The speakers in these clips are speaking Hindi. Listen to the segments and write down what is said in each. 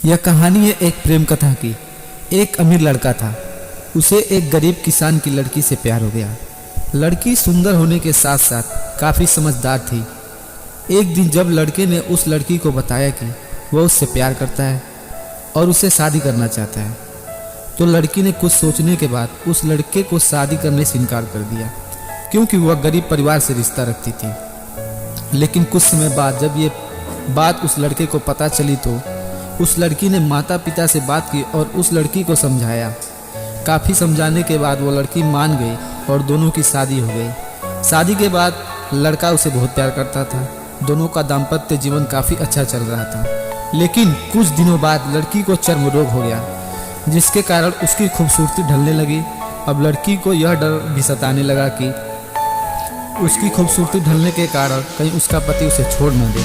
यह कहानी है एक प्रेम कथा की। एक अमीर लड़का था, उसे एक गरीब किसान की लड़की से प्यार हो गया। लड़की सुंदर होने के साथ साथ काफ़ी समझदार थी। एक दिन जब लड़के ने उस लड़की को बताया कि वह उससे प्यार करता है और उसे शादी करना चाहता है, तो लड़की ने कुछ सोचने के बाद उस लड़के को शादी करने से इनकार कर दिया, क्योंकि वह गरीब परिवार से रिश्ता रखती थी। लेकिन कुछ समय बाद जब ये बात उस लड़के को पता चली तो उस लड़की ने माता पिता से बात की और उस लड़की को समझाया। काफ़ी समझाने के बाद वो लड़की मान गई और दोनों की शादी हो गई। शादी के बाद लड़का उसे बहुत प्यार करता था। दोनों का दाम्पत्य जीवन काफ़ी अच्छा चल रहा था। लेकिन कुछ दिनों बाद लड़की को चर्म रोग हो गया, जिसके कारण उसकी खूबसूरती ढलने लगी। अब लड़की को यह डर भी सताने लगा कि उसकी खूबसूरती ढलने के कारण कहीं उसका पति उसे छोड़ न दे।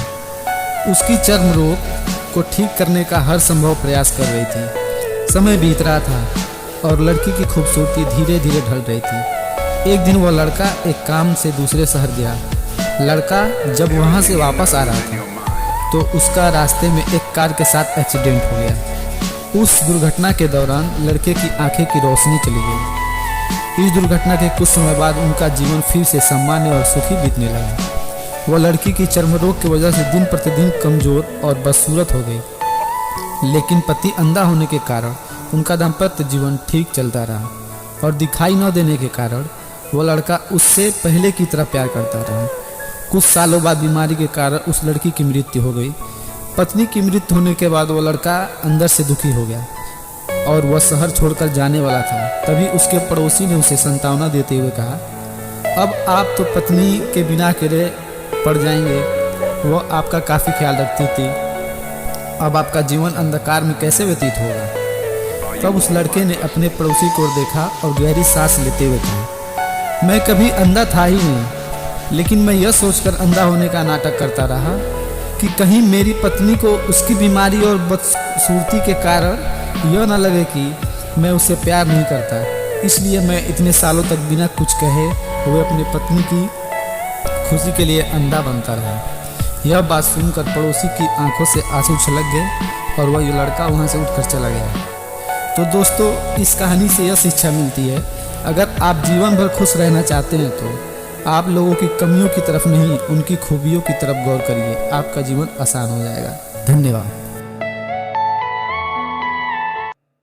उसकी चर्म रोग को ठीक करने का हर संभव प्रयास कर रही थी। समय बीत रहा था और लड़की की खूबसूरती धीरे धीरे ढल रही थी। एक दिन वह लड़का एक काम से दूसरे शहर गया। लड़का जब वहाँ से वापस आ रहा था तो उसका रास्ते में एक कार के साथ एक्सीडेंट हो गया। उस दुर्घटना के दौरान लड़के की आंखें की रोशनी चली गई। इस दुर्घटना के कुछ समय बाद उनका जीवन फिर से सामान्य और सुखी बीतने लगा। वह लड़की की चर्म रोग की वजह से दिन प्रतिदिन कमजोर और बदसूरत हो गई। लेकिन पति अंधा होने के कारण उनका दाम्पत्य जीवन ठीक चलता रहा और दिखाई न देने के कारण वह लड़का उससे पहले की तरह प्यार करता रहा। कुछ सालों बाद बीमारी के कारण उस लड़की की मृत्यु हो गई। पत्नी की मृत्यु होने के बाद वह लड़का अंदर से दुखी हो गया और वह शहर छोड़कर जाने वाला था। तभी उसके पड़ोसी ने उसे सांत्वना देते हुए कहा, अब आप तो पत्नी के बिना अकेले पड़ जाएंगे। वह आपका काफ़ी ख्याल रखती थी, अब आपका जीवन अंधकार में कैसे व्यतीत होगा। तब उस लड़के ने अपने पड़ोसी को देखा और गहरी सांस लेते हुए कहा, मैं कभी अंधा था ही नहीं, लेकिन मैं यह सोचकर अंधा होने का नाटक करता रहा कि कहीं मेरी पत्नी को उसकी बीमारी और बदसूरती के कारण यह न लगे कि मैं उससे प्यार नहीं करता। इसलिए मैं इतने सालों तक बिना कुछ कहे हुए अपनी पत्नी की खुशी के लिए अंधा बनता रहा। यह बात सुनकर पड़ोसी की आंखों से आंसू छलक गए और वह ये लड़का वहाँ से उठकर चला गया। तो दोस्तों, इस कहानी से यह शिक्षा मिलती है, अगर आप जीवन भर खुश रहना चाहते हैं तो आप लोगों की कमियों की तरफ नहीं, उनकी खूबियों की तरफ गौर करिए। आपका जीवन आसान हो जाएगा। धन्यवाद।